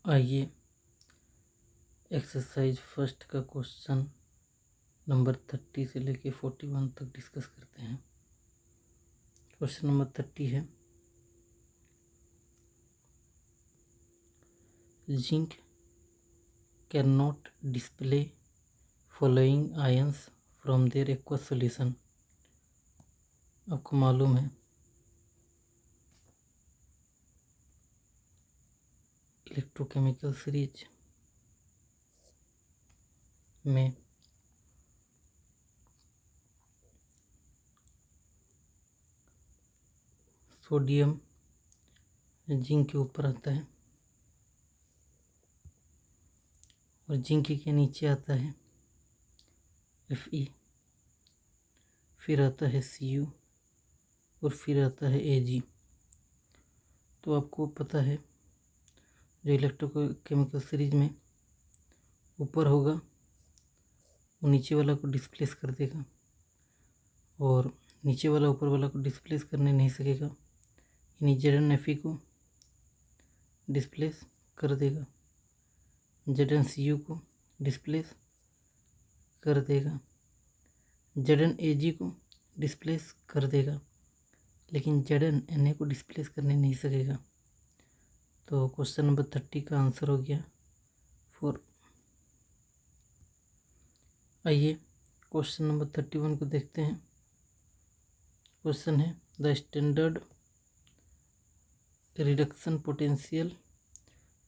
आइए exercise first का question number 30 से लेके 41 तक डिस्कस करते हैं। क्वेश्चन नंबर 30 है, zinc can not display following ions from their aqueous solution. आपको मालूम है इलेक्ट्रोकेमिकल सीरीज में सोडियम जिंक के ऊपर आता है और जिंक के नीचे आता है Fe, फिर आता है Cu और फिर आता है Ag। तो आपको पता है जो इलेक्ट्रोकेमिकल सीरीज में ऊपर होगा वो नीचे वाला को डिस्प्लेस कर देगा और नीचे वाला ऊपर वाला को डिस्प्लेस करने नहीं सकेगा, यानी Zn Fe को डिस्प्लेस कर देगा, Zn Cu को डिस्प्लेस कर देगा, Zn Ag को डिस्प्लेस कर देगा, लेकिन Zn Na को डिस्प्लेस करने नहीं सकेगा। तो क्वेश्चन नंबर 30 का आंसर हो गया 4। आइए क्वेश्चन नंबर 31 को देखते हैं। क्वेश्चन है, the standard reduction potential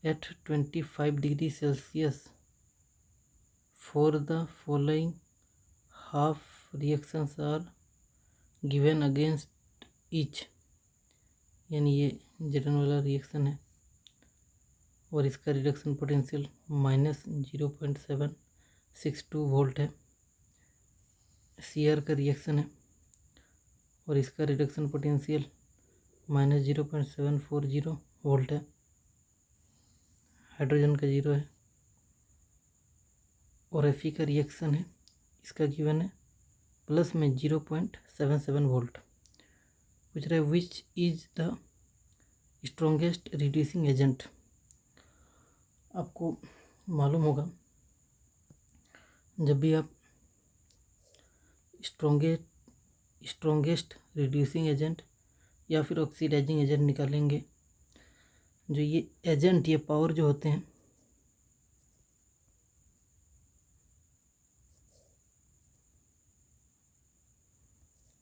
at 25 degree Celsius for the following half reactions are given against each. यानी ये Zn वाला रिएक्शन है और इसका रिडक्शन पोटेंशियल -0.762 वोल्ट है। Cr का रिएक्शन है और इसका रिडक्शन पोटेंशियल -0.740 वोल्ट है। हाइड्रोजन का 0 है और Fe का रिएक्शन है, इसका गिवन है प्लस में 0.77 वोल्ट। पूछ रहा है which is the strongest reducing agent. आपको मालूम होगा जब भी आप स्ट्रॉन्गेस्ट रिड्यूसिंग एजेंट या फिर ऑक्सीडाइजिंग एजेंट निकालेंगे, जो ये एजेंट, ये पावर जो होते हैं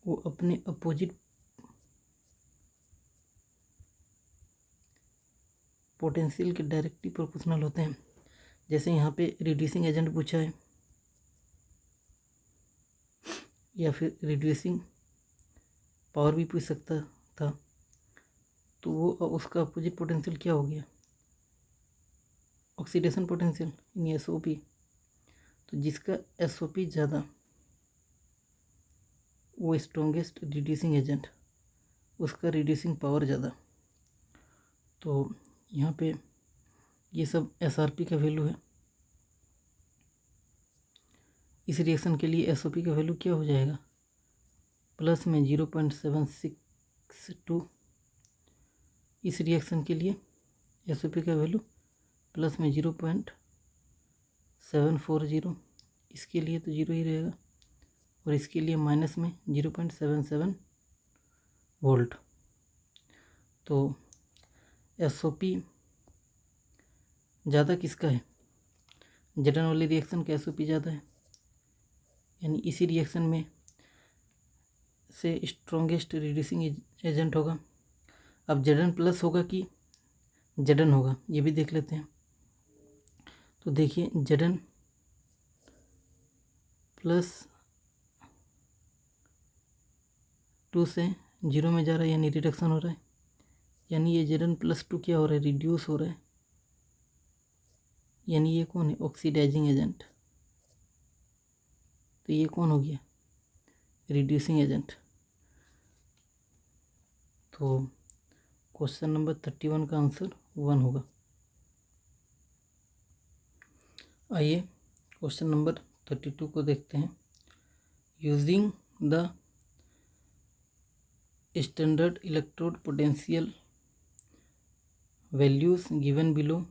वो अपने अपोजिट पोटेंशियल के डायरेक्टली प्रोपोर्शनल होते हैं। जैसे यहाँ पे रिड्यूसिंग एजेंट पूछा है या फिर रिड्यूसिंग पावर भी पूछ सकता था, तो वो उसका अपोजिट पोटेंशियल क्या हो गया, ऑक्सीडेशन पोटेंशियल यानी SOP। तो जिसका SOP ज़्यादा वो स्ट्रॉन्गेस्ट रिड्यूसिंग एजेंट, उसका रिड्यूसिंग पावर ज़्यादा। तो यहाँ पे ये सब SRP का वैल्यू है। इस रिएक्शन के लिए SOP का वैल्यू क्या हो जाएगा, प्लस में 0.762। इस रिएक्शन के लिए SOP का वैल्यू प्लस में 0.740, इसके लिए तो 0 ही रहेगा और इसके लिए माइनस में 0.77 वोल्ट। तो SOP ज़्यादा किसका है, Zn वाली रिएक्शन का SOP ज़्यादा है, यानी इसी रिएक्शन में से स्ट्रॉन्गेस्ट रिड्यूसिंग एजेंट होगा। अब Zn प्लस होगा कि Zn होगा, ये भी देख लेते हैं। तो देखिए Zn प्लस 2 से 0 में जा रहा है, यानी रिडक्शन हो रहा है, यानी ये Zn प्लस 2 क्या हो रहा है, रिड्यूस हो रहा है, यानी ये कौन है, ऑक्सीडाइजिंग एजेंट। तो ये कौन हो गया, रिड्यूसिंग एजेंट। तो क्वेश्चन नंबर 31 का आंसर 1 होगा। आइए क्वेश्चन नंबर 32 को देखते हैं। Using the standard electrode potential values given below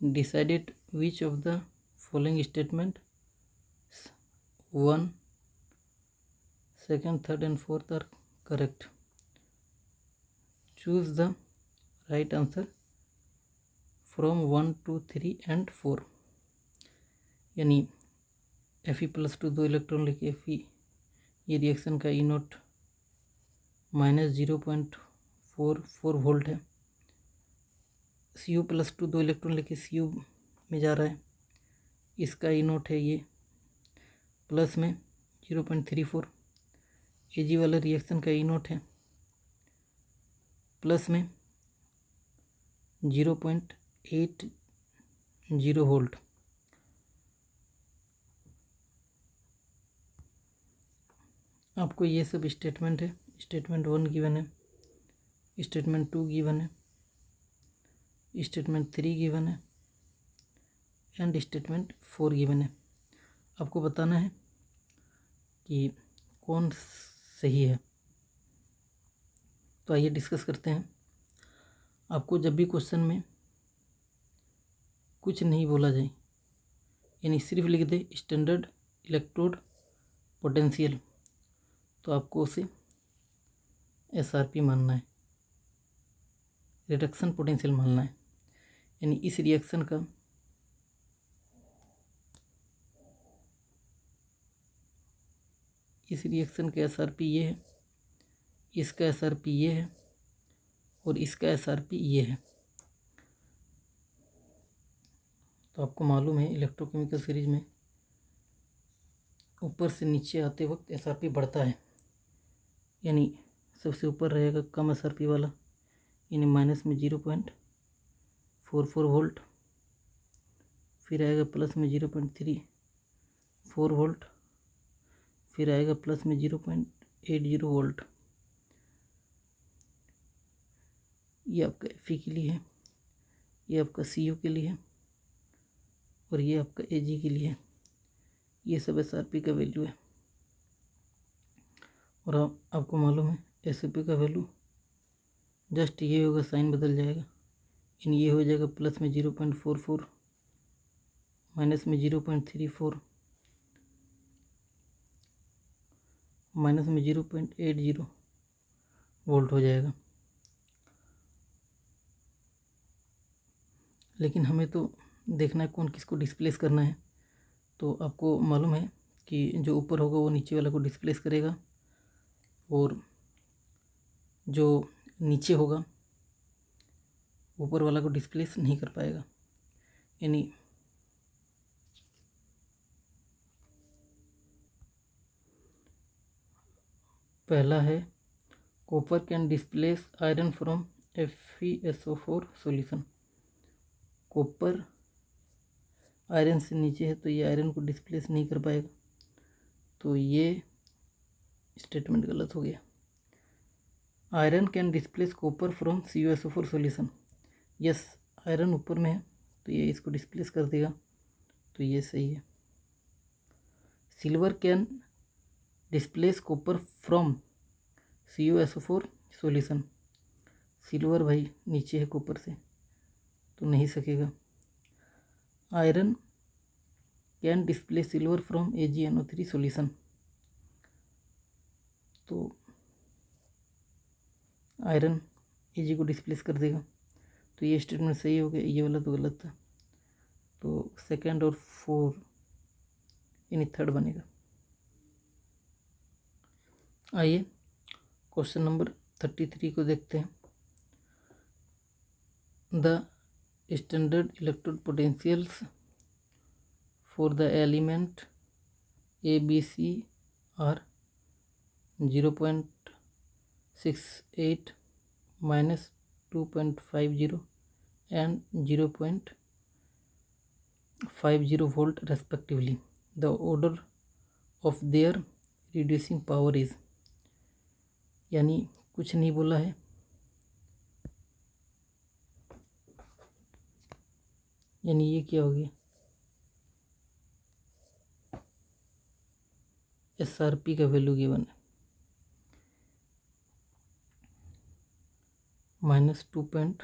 decided which of the following statement 1, 2nd, 3rd and 4th are correct. Choose the right answer from 1, 2, 3 and 4. यानी Fe+2 2 electron लेके Fe, ये reaction का E note -0.44 volt है. Cu+2 2 electron लेके Cu में जा रहा है, इसका E नोट है ये प्लस में 0.34. Ag वाला रिएक्शन का E नोट है प्लस में 0.80 वोल्ट. आपको ये सब स्टेटमेंट है. स्टेटमेंट 1 गिवन है, स्टेटमेंट 2 गिवन है, स्टेटमेंट 3 गिवन है एंड स्टेटमेंट 4 गिवन है. आपको बताना है कि कौन सही है. तो आइए डिस्कस करते हैं. आपको जब भी क्वेश्चन में कुछ नहीं बोला जाए, यानी सिर्फ लिख दे स्टैंडर्ड इलेक्ट्रोड पोटेंशियल, तो आपको उसे SRP मानना है, रिडक्शन पोटेंशियल मानना है. यानी इस रिएक्शन का SRP ये है, इसका SRP ये है और इसका SRP ये है. तो आपको मालूम है इलेक्ट्रोकेमिकल सीरीज में ऊपर से नीचे आते वक्त SRP बढ़ता है. यानी सबसे ऊपर रहेगा कम SRP वाला, यानी माइनस में 0.44 वोल्ट, फिर आएगा प्लस में 0.34 वोल्ट, फिर आएगा प्लस में 0.80 वोल्ट. ये आपका Fe के लिए है, ये आपका Cu के लिए है और ये आपका Ag के लिए है. ये सब SRP का वैल्यू है. और आपको मालूम है SRP का वैल्यू जस्ट ये होगा, साइन बदल जाएगा, इन ये हो जाएगा प्लस में 0.44 माइनस में 0.34 माइनस में 0.80 वोल्ट हो जाएगा. लेकिन हमें तो देखना है कौन किसको डिस्प्लेस करना है. तो आपको मालूम है कि जो ऊपर होगा वो नीचे वाला को डिस्प्लेस करेगा और जो नीचे होगा ऊपर वाला को डिस्प्लेस नहीं कर पाएगा. यानी पहला है copper can displace iron from FeSO4 solution. Copper iron से नीचे है तो ये आयरन को डिस्प्लेस नहीं कर पाएगा, तो ये स्टेटमेंट गलत हो गया. Iron can displace copper from CuSO4 solution. Yes, iron ऊपर में है तो ये इसको डिस्प्लेस कर देगा, तो ये सही है. Silver can displace copper from CuSO4 solution. Silver भाई नीचे है कॉपर से तो नहीं सकेगा. Iron can displace silver from AgNO3 solution. तो आयरन Ag को डिस्प्लेस कर देगा, तो ये स्टेटमेंट सही हो गया. ये वाला तो गलत था, तो सेकंड और 4 यानी थर्ड बनेगा. आइए क्वेश्चन नंबर 33 को देखते हैं. The standard electrode potentials for the element ABC are 0.68 minus 2.50 and 0.50 volt respectively. The order of their reducing power is, यानी कुछ नहीं बोला है, यानी ये क्या हो गया, SRP का वैल्यू गिवन है -2.50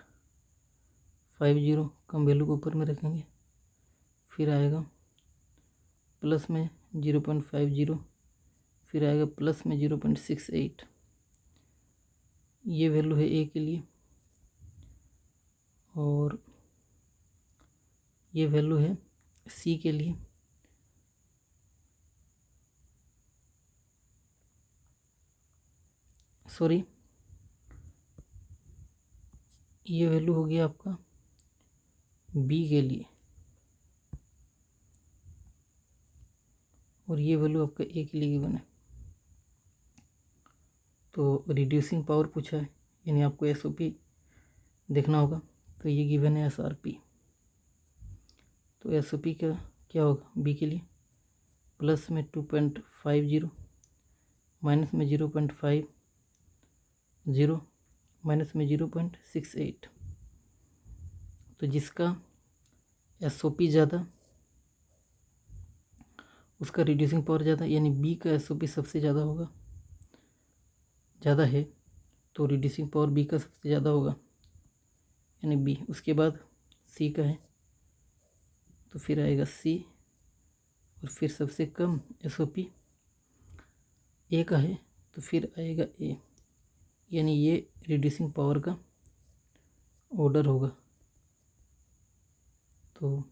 50 कम वैल्यू को ऊपर में रखेंगे, फिर आएगा प्लस में 0.50, फिर आएगा प्लस में 0.68। ये वैल्यू है ए के लिए और ये वैल्यू है सी के लिए। सॉरी, ये वैल्यू हो गया आपका बी के लिए और ये वैल्यू आपका ए के लिए गिवन है। तो रिड्यूसिंग पावर पूछा है, यानी आपको एसओपी देखना होगा। तो ये गिवन है एसआरपी। तो एसओपी का क्या होगा बी के लिए, प्लस में 2.50, माइनस में 0.50, माइनस में 0.68। तो जिसका एसओपी ज़्यादा उसका रिड्यूसिंग पावर ज़्यादा, यानी बी का एसओपी सबसे ज़्यादा होगा, ज़्यादा है तो रिड्यूसिंग पावर बी का सबसे ज़्यादा होगा, यानी बी। उसके बाद सी का है तो फिर आएगा सी, और फिर सबसे कम एसओपी ए का है तो फिर आएगा ए, यानी ये रिड्यूसिंग पावर का ऑर्डर होगा। तो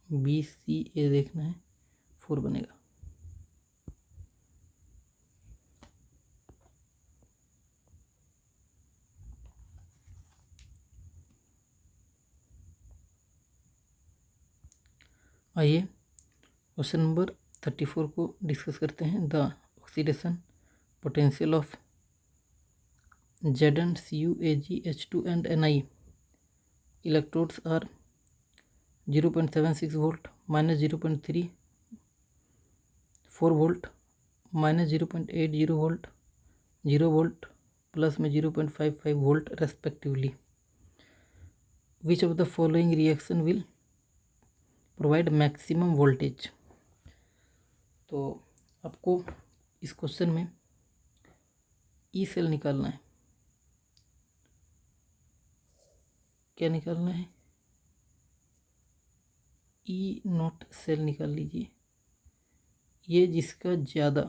बी सी ए देखना है, 4 बनेगा। आइए क्वेश्चन नंबर 34 को डिस्कस करते हैं। The oxidation potential of Zn, Cu, Ag, H2 and Ni electrodes are 0.76 volt, minus 0.34 volt, minus 0.80 volt, 0 volt, plus में 0.55 volt respectively. Which of the following reaction will provide maximum voltage? तो आपको इस question में E cell निकालना है। क्या निकालना है? ई नॉट सेल निकाल लीजिए। ये जिसका ज़्यादा,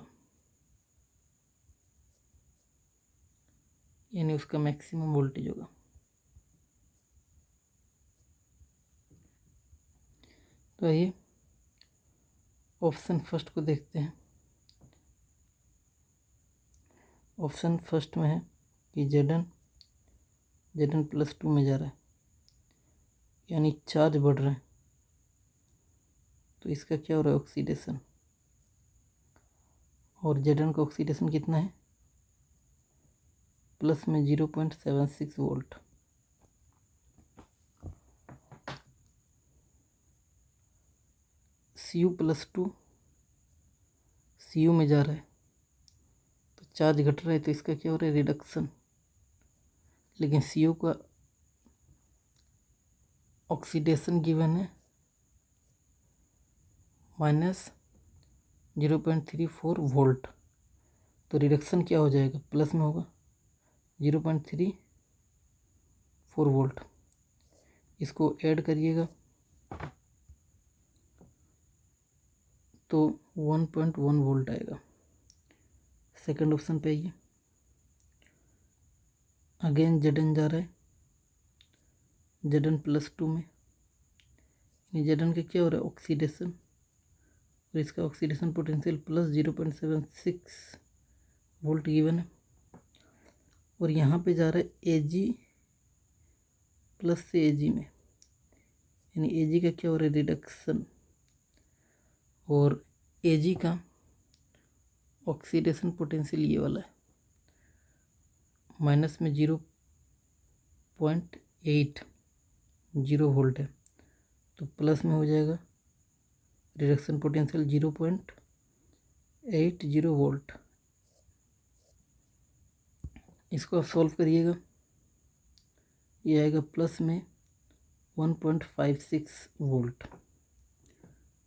यानी उसका मैक्सिमम वोल्टेज होगा। तो आइए ऑप्शन फर्स्ट को देखते हैं। ऑप्शन फर्स्ट में है कि Zn +2 में जा रहा है, यानी चार्ज बढ़ रहा है। तो इसका क्या हो रहा है? ऑक्सीडेशन। और Zn का ऑक्सीडेशन कितना है? प्लस में 0.76 वोल्ट। Cu +2 Cu में जा रहा है तो चार्ज घट रहा है, तो इसका क्या हो रहा है? रिडक्शन। लेकिन Cu का ऑक्सीडेशन गिवन है -0.34 वोल्ट, तो रिडक्शन क्या हो जाएगा? प्लस में होगा 0.34 वोल्ट। इसको ऐड करिएगा तो 1.1 वोल्ट आएगा। सेकंड ऑप्शन पे आइए। अगेन Zn जा रहा है Zn +2 में, Zn का क्या हो रहा है? ऑक्सीडेशन। और इसका oxidation potential plus 0.76 volt given है। और यहाँ पे जा रहा है Ag प्लस से Ag में, यानी Ag का क्या हो रहा है? रिडक्शन। और Ag का ऑक्सीडेशन पोटेंशियल ये वाला है, माइनस में 0.80 वोल्ट है, तो प्लस में हो जाएगा रिडक्शन पोटेंशियल 0.80 वोल्ट। इसको आप सॉल्व करिएगा, ये आएगा प्लस में 1.56 वोल्ट।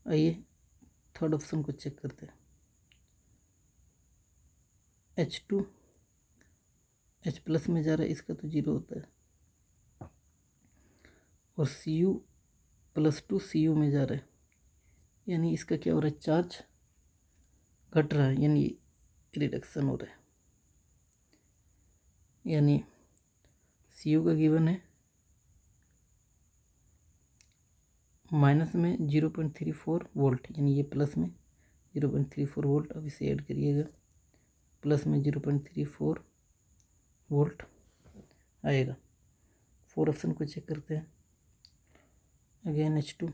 आइए थर्ड ऑप्शन को चेक करते हैं। H2 H+ में जा रहा है, इसका तो 0 होता है। और Cu+2 Cu में जा रहा है, यानी इसका क्या हो रहा है, चार्ज घट रहा है, यानी रिडक्शन हो रहा है। यानी Cu का गिवन है माइनस में 0.34 वोल्ट, यानी ये प्लस में 0.34 वोल्ट। अब इसे ऐड करिएगा, प्लस में 0.34 वोल्ट आएगा। 4 ऑप्शन को चेक करते हैं। अगेन H2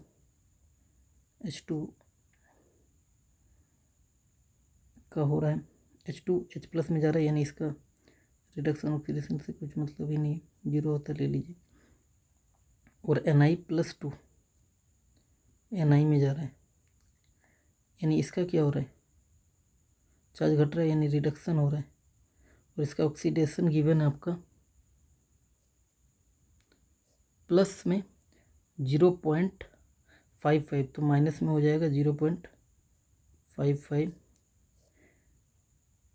का हो रहा है, H2 H प्लस में जा रहा है, यानी इसका रिडक्शन ऑक्सीडेशन से कुछ मतलब ही नहीं है, 0 होता ले लीजिए। और Na+2 Ni में जा रहा है, यानी इसका क्या हो रहा है, चार्ज घट रहा है, यानी रिडक्शन हो रहा है। और इसका ऑक्सीडेशन गिवन है आपका प्लस में 0.55, तो माइनस में हो जाएगा 0.55।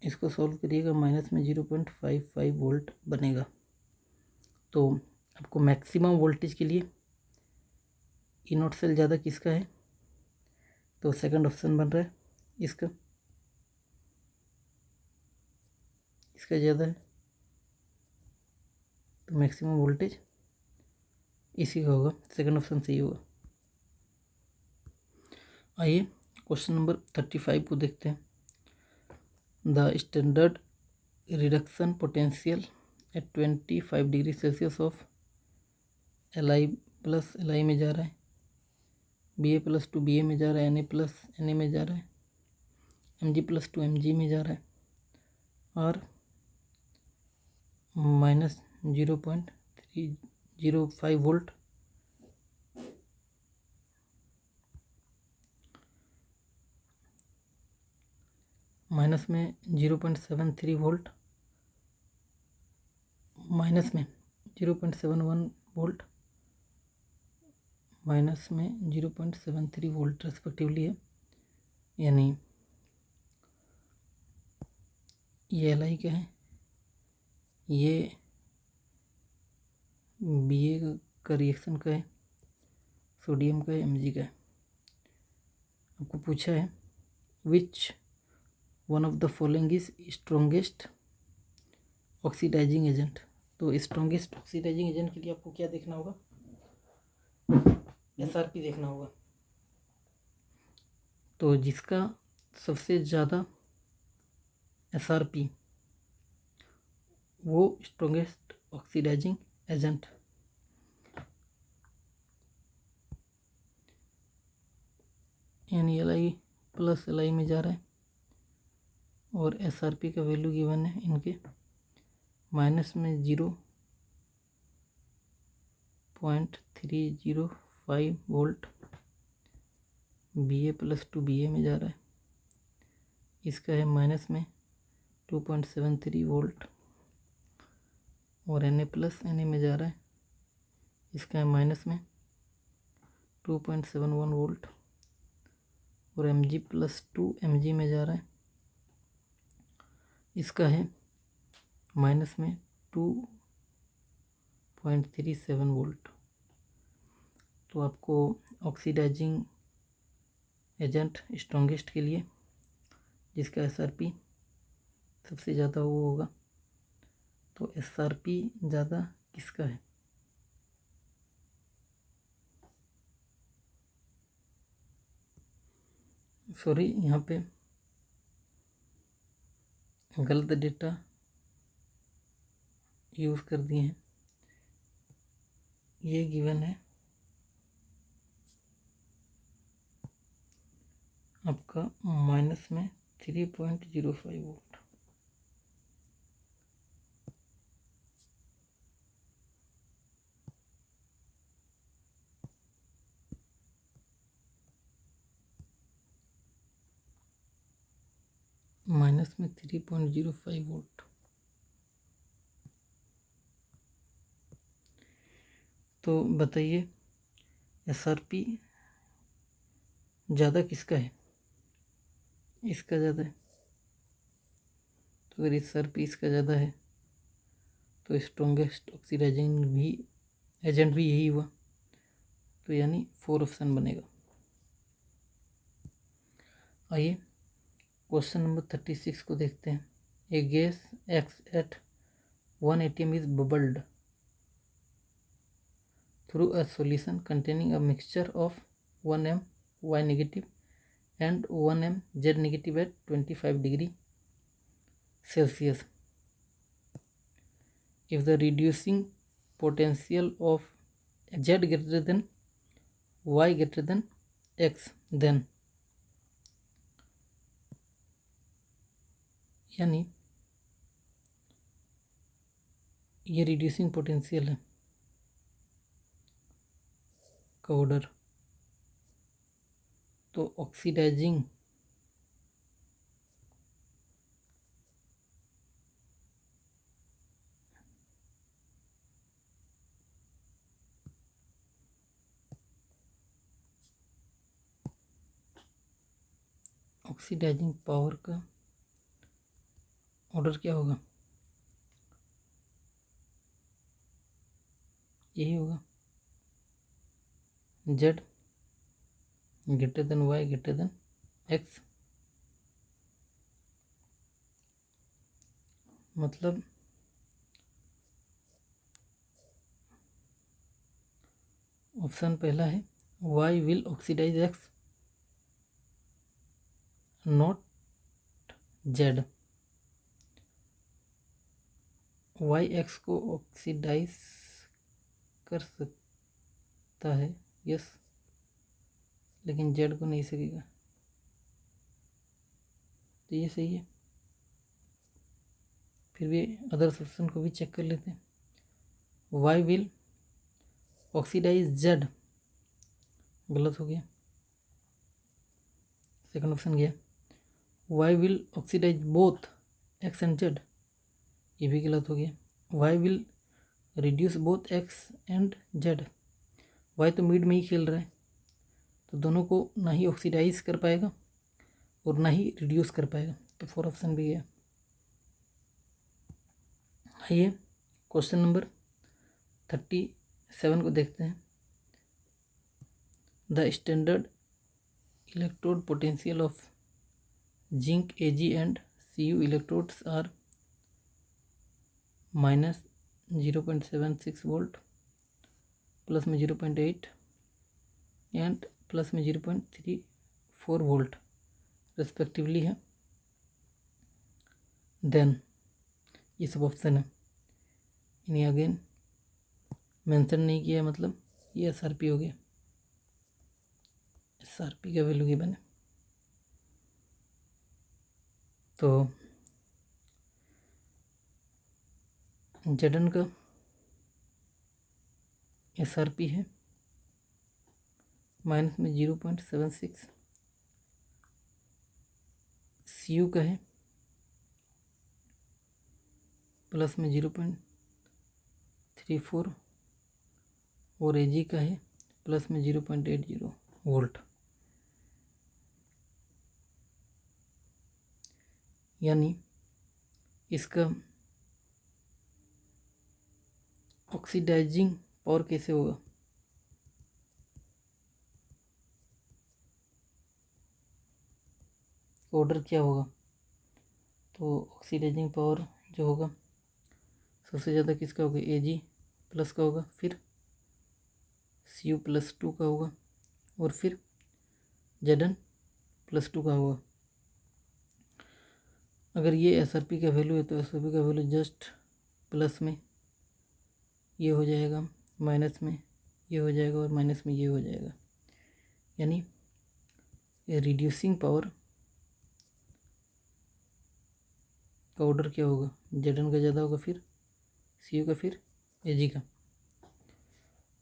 इसको सॉल्व करिएगा, माइनस में 0.55 वोल्ट बनेगा। तो आपको मैक्सिमम वोल्टेज के लिए ई नॉट सेल ज़्यादा किसका है, तो सेकंड ऑप्शन बन रहा है इसका ज़्यादा है, तो मैक्सिमम वोल्टेज इसी का होगा, सेकंड ऑप्शन सही होगा। आइए क्वेश्चन नंबर 35 को देखते हैं। The standard reduction potential at 25 degree Celsius of Li+ में जा रहा है, Ba+2 Ba में जा रहा है, Na+ Na में जा रहा है, Mg+2 Mg में जा रहा है, और माइनस 0.305 वोल्ट माइनस में 0.73 वोल्ट, माइनस में 0.71 वोल्ट, माइनस में 0.73 वोल्ट रेस्पेक्टिवली है। यानी ये Li का है, ये Ba का रिएक्शन का है, सोडियम का है, Mg का है। आपको पूछा है which one of the following is strongest oxidising agent. तो स्ट्रॉन्गेस्ट ऑक्सीडाइजिंग एजेंट के लिए आपको क्या देखना होगा, SRP देखना होगा। तो जिसका सबसे ज़्यादा SRP वो स्ट्रॉन्गेस्ट ऑक्सीडाइजिंग एजेंट। यानी Li+Li में जा रहा है, और SRP का वैल्यू गिवन है इनके माइनस में 0.305 वोल्ट, Ba+2 Ba में जा रहा है, इसका है माइनस में 2.73 वोल्ट, और Na+Na में जा रहा है, इसका है माइनस में 2.71 वोल्ट, और Mg+2 Mg में जा रहा है, इसका है माइनस में 2.37 वोल्ट। तो आपको ऑक्सीडाइजिंग एजेंट स्ट्रॉन्गेस्ट के लिए जिसका SRP सबसे ज़्यादा वो होगा, तो SRP ज़्यादा किसका है, सॉरी यहाँ पे गलत डेटा यूज़ कर दिए हैं। ये गिवन है आपका माइनस में 3.05 वोल्ट। माइनस में 3.05 वोल्ट। तो बताइए SRP ज़्यादा किसका है, इसका ज़्यादा है। तो अगर SRP इसका ज़्यादा है तो स्ट्रॉन्गेस्ट ऑक्सीडाइजिंग भी एजेंट भी यही हुआ, तो यानी 4 ऑप्शन बनेगा। आइए क्वेश्चन नंबर 36 को देखते हैं। A gas X at 1 atm is bubbled through a solution containing a mixture of 1 m Y negative and 1 m Z negative at 25 degree Celsius. If the reducing potential of Z greater than Y greater than X, then यानी ये reducing potential है का order, तो oxidising power का order क्या होगा, यही होगा Z greater than Y greater than X। मतलब ऑप्शन पहला है Y will oxidise X not Z। Y X को ऑक्सीडाइज कर सकता है, यस, लेकिन Z को नहीं सकेगा, तो ये सही है। फिर भी अदर्स ऑप्शन को भी चेक कर लेते हैं। Y विल ऑक्सीडाइज Z गलत हो गया, सेकंड ऑप्शन गया। Y will oxidise both X and Z, ये भी गलत हो गया। Y will reduce both X and Z, Y तो मिड में ही खेल रहा है, तो दोनों को ना ही ऑक्सीडाइज कर पाएगा और ना ही रिड्यूस कर पाएगा, तो 4 ऑप्शन भी गया। आइए क्वेश्चन नंबर 37 को देखते हैं। The standard electrode potential of zinc Ag and Cu electrodes are -0.76 volt, plus में 0.8 एंड प्लस में 0.34 वोल्ट रेस्पेक्टिवली है। देन ये सब ऑप्शन है, इन्हें अगेन मेंशन नहीं किया, मतलब ये SRP हो गया, SRP का वैल्यू गिवन है। तो Zn का SRP है माइनस में 0.76, Cu का है प्लस में 0.34 और Ag का है प्लस में 0.80 वोल्ट। यानी इसका ऑक्सीडाइजिंग पावर कैसे होगा, ऑर्डर क्या होगा, तो ऑक्सीडाइजिंग पावर जो होगा सबसे ज़्यादा किसका होगा, Ag प्लस का होगा, फिर Cu प्लस 2 का होगा और फिर Zn प्लस 2 का होगा। अगर ये SRP का वैल्यू है तो SRP का वैल्यू जस्ट प्लस में ये हो जाएगा, माइनस में ये हो जाएगा और माइनस में ये हो जाएगा। यानी रिड्यूसिंग पावर का ऑर्डर क्या होगा, Zn का ज़्यादा होगा, फिर Cu का, फिर Ag का।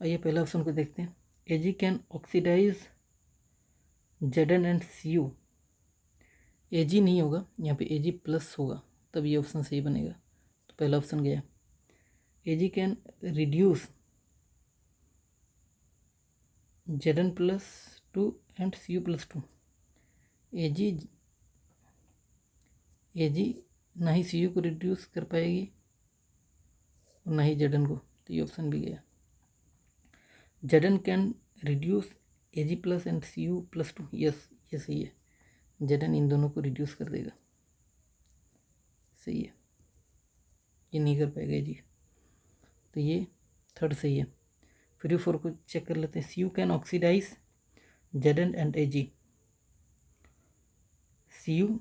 आइए पहला ऑप्शन को देखते हैं। Ag can oxidise Zn and Cu। Ag नहीं होगा, यहाँ पे Ag प्लस होगा, तब ये ऑप्शन सही बनेगा, तो पहला ऑप्शन गया। Ag can reduce Zn plus 2 and Cu plus 2। Ag ना ही Cu को रिड्यूस कर पाएगी और ना ही Zn को, तो ये ऑप्शन भी गया। Zn can reduce Ag plus and Cu+2, yes ये सही है। Zn इन दोनों को रिड्यूस कर देगा, सही है, ये नहीं कर पाएगा Ag, तो ये थर्ड सही है। फिर 4 को चेक कर लेते हैं। Cu can oxidise Zn and Ag। Cu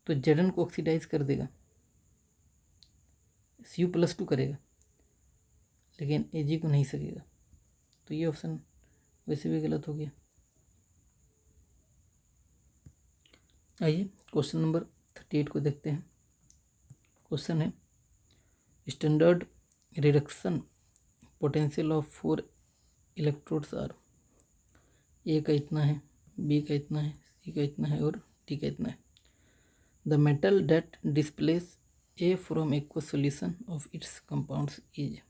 तो Zn को ऑक्सीडाइज कर देगा, Cu+2 करेगा, लेकिन Ag को नहीं सकेगा, तो ये ऑप्शन वैसे भी गलत हो गया। आइए क्वेश्चन नंबर 38 को देखते हैं। क्वेश्चन है standard reduction potential of 4 electrodes are. A का इतना है, बी का इतना है, सी का इतना है और डी का इतना है। The metal that displace A from aqueous solution of its compounds is.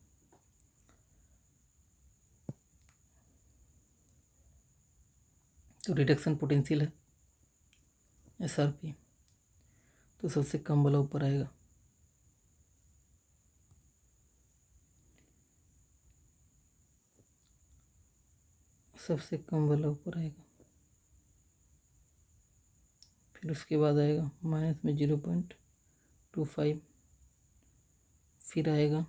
तो रिडक्शन पोटेंशियल है SRP, तो सबसे कम वाला ऊपर आएगा। सबसे कम वाला ऊपर आएगा, फिर उसके बाद आएगा माइनस में 0.25, फिर आएगा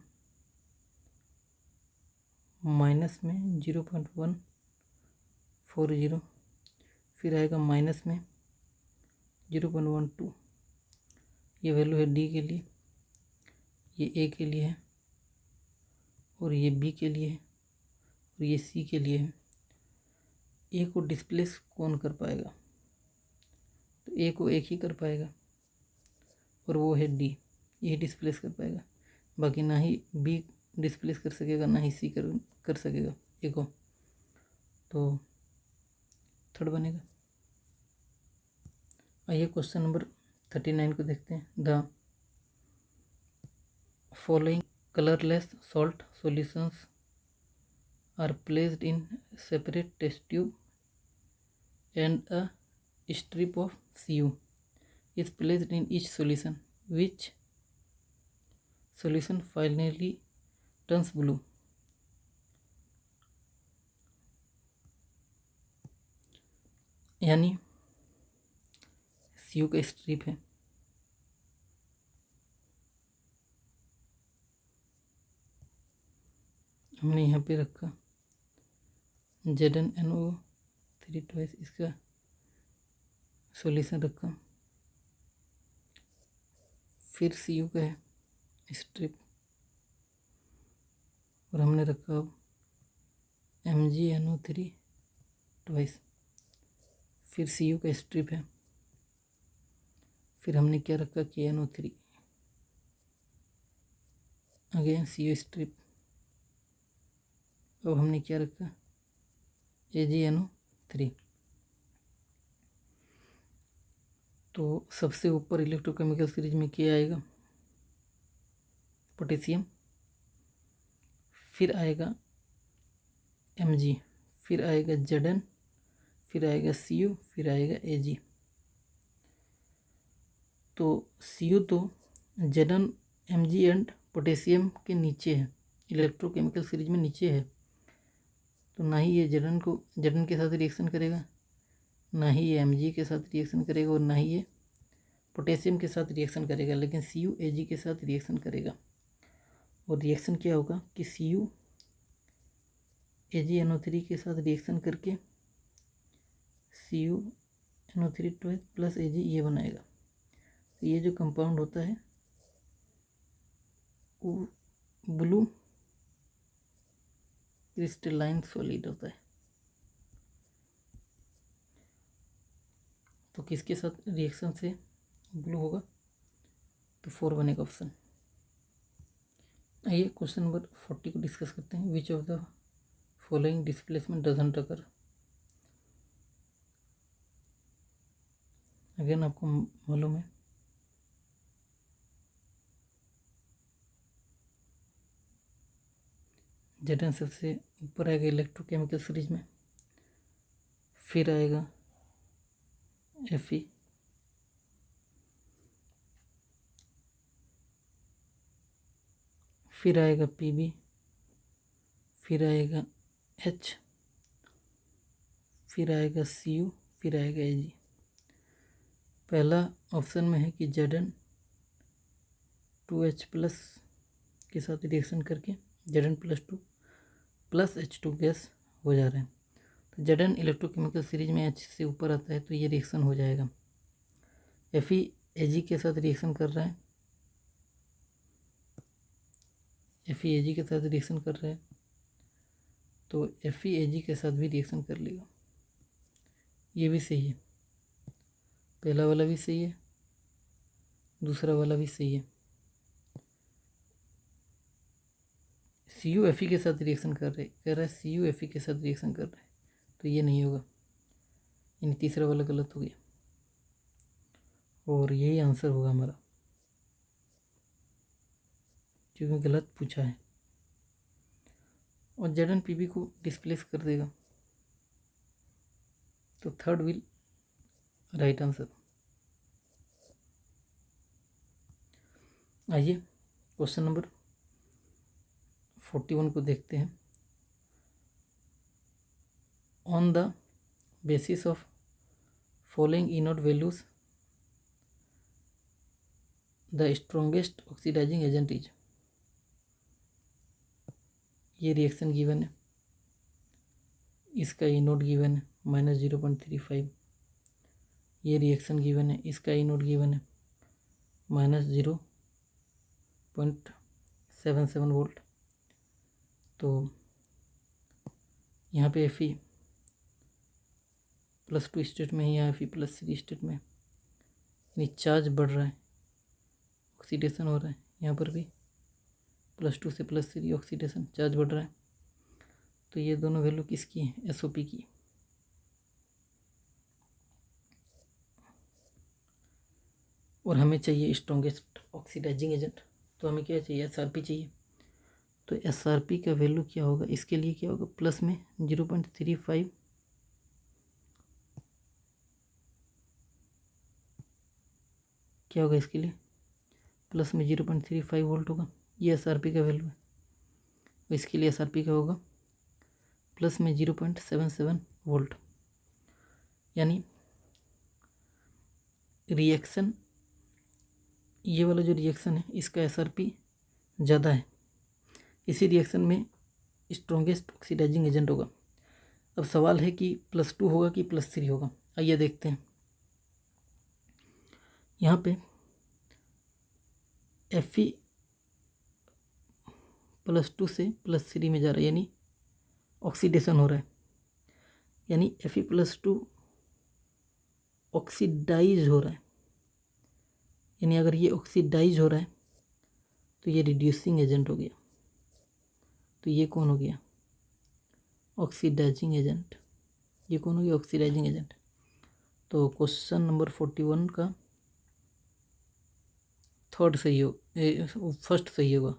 माइनस में 0.140, फिर आएगा माइनस में 0.12। ये वैल्यू है डी के लिए, ये ए के लिए है, और ये बी के लिए है, और ये सी के लिए है। ए को डिस्प्लेस कौन कर पाएगा? तो ए को एक ही कर पाएगा, और वो है डी, ये डिस्प्लेस कर पाएगा। बाकी ना ही बी डिस्प्लेस कर सकेगा, ना ही सी कर सकेगा ए को, तो थर्ड बनेगा। आइए क्वेश्चन नंबर 39 को देखते हैं। The following colourless salt solutions are placed in separate test tube and a strip of Cu is placed in each solution. Which solution finally turns blue? यानी Cu का स्ट्रिप है, हमने यहाँ पे रखा ZnNO3 ट्वाइस, इसका सॉल्यूशन रखा, फिर Cu का है स्ट्रिप, और हमने रखा MgNO3 ट्वाइस, फिर Cu का स्ट्रिप है, फिर हमने क्या रखा KNO3, अगेन Cu स्ट्रिप, अब हमने क्या रखा AgNO3। तो सबसे ऊपर इलेक्ट्रोकेमिकल सीरीज में क्या आएगा? पोटेशियम, फिर आएगा Mg, फिर आएगा Zn, फिर आएगा Cu, फिर आएगा Ag। तो Cu तो Zn, Mg एंड पोटेशियम के नीचे है, इलेक्ट्रोकेमिकल सीरीज में नीचे है, तो ना ही ये Zn के साथ रिएक्शन करेगा, ना ही ये Mg के साथ रिएक्शन करेगा, और ना ही ये पोटेशियम के साथ रिएक्शन करेगा, लेकिन Cu Ag के साथ रिएक्शन करेगा। और रिएक्शन क्या होगा कि Cu AgNO3 के साथ रिएक्शन करके CuNO3 प्लस Ag ये बनाएगा। तो ये जो कंपाउंड होता है वो ब्लू क्रिस्टलाइन सॉलिड होता है। तो किसके साथ रिएक्शन से ब्लू होगा? तो 4 बनेगा ऑप्शन। आइए क्वेश्चन नंबर 40 को डिस्कस करते हैं। Which of the following displacement doesn't occur? Again आपको मालूम है Zn सबसे ऊपर आएगा इलेक्ट्रोकेमिकल सीरीज में, फिर आएगा Fe, फिर आएगा Pb, फिर आएगा H, फिर आएगा Cu, फिर आएगा Ag। पहला ऑप्शन में है कि Zn2H प्लस के साथ रिएक्शन करके Zn+2 प्लस H2 गैस हो जा रहा है। तो Zn इलेक्ट्रोकेमिकल सीरीज में H से ऊपर आता है तो ये रिएक्शन हो जाएगा। Fe Ag के साथ रिएक्शन कर रहा है, Fe Ag के साथ रिएक्शन कर रहा है तो Fe Ag के साथ भी रिएक्शन कर लेगा। ये भी सही है, पहला वाला भी सही है, दूसरा वाला भी सही है। Cu Fe के साथ रिएक्शन कर रहा है, कह रहा है Cu Fe के साथ रिएक्शन कर रहा है, तो ये नहीं होगा, यानी तीसरा वाला गलत हो गया और यही आंसर होगा हमारा, क्योंकि गलत पूछा है। और Zn Pb को डिस्प्लेस कर देगा, तो थर्ड विल राइट आंसर। आइए क्वेश्चन नंबर 41 को देखते हैं। On the basis of following anode values the strongest oxidising agent is. ये रिएक्शन गिवन है, इसका इनोड गिवन है -0.35। ये रिएक्शन गिवन है, इसका इनोड गिवन है -0.77 वोल्ट। तो यहाँ पे Fe+2 स्टेट में है, यहाँ Fe+3 स्टेट में, यानी चार्ज बढ़ रहा है, ऑक्सीडेशन हो रहा है। यहाँ पर भी +2 से +3 ऑक्सीडेशन, चार्ज बढ़ रहा है। तो ये दोनों वैल्यू किसकी है? SOP की। और हमें चाहिए स्ट्रॉन्गेस्ट ऑक्सीडाइजिंग एजेंट, तो हमें क्या चाहिए? SRP चाहिए। तो SRP का वैल्यू क्या होगा? इसके लिए क्या होगा? प्लस में 0.35 क्या होगा? इसके लिए प्लस में 0.35 वोल्ट होगा, ये SRP का वैल्यू है। तो इसके लिए SRP का होगा प्लस में 0.77 वोल्ट। यानी रिएक्शन, ये वाला जो रिएक्शन है इसका SRP ज़्यादा है, इसी रिएक्शन में स्ट्रॉन्गेस्ट ऑक्सीडाइजिंग एजेंट होगा। अब सवाल है कि +2 होगा कि +3 होगा। आइए देखते हैं। यहाँ पे Fe+2 से +3 में जा रहा है, यानी ऑक्सीडेशन हो रहा है, यानी Fe+2 ऑक्सीडाइज हो रहा है। यानी अगर ये ऑक्सीडाइज हो रहा है तो ये रिड्यूसिंग एजेंट हो गया। तो ये कौन हो गया? Oxidising agent. ये कौन हो गया? Oxidising agent. तो क्वेश्चन नंबर 41 का थर्ड सही हो, फर्स्ट सही होगा।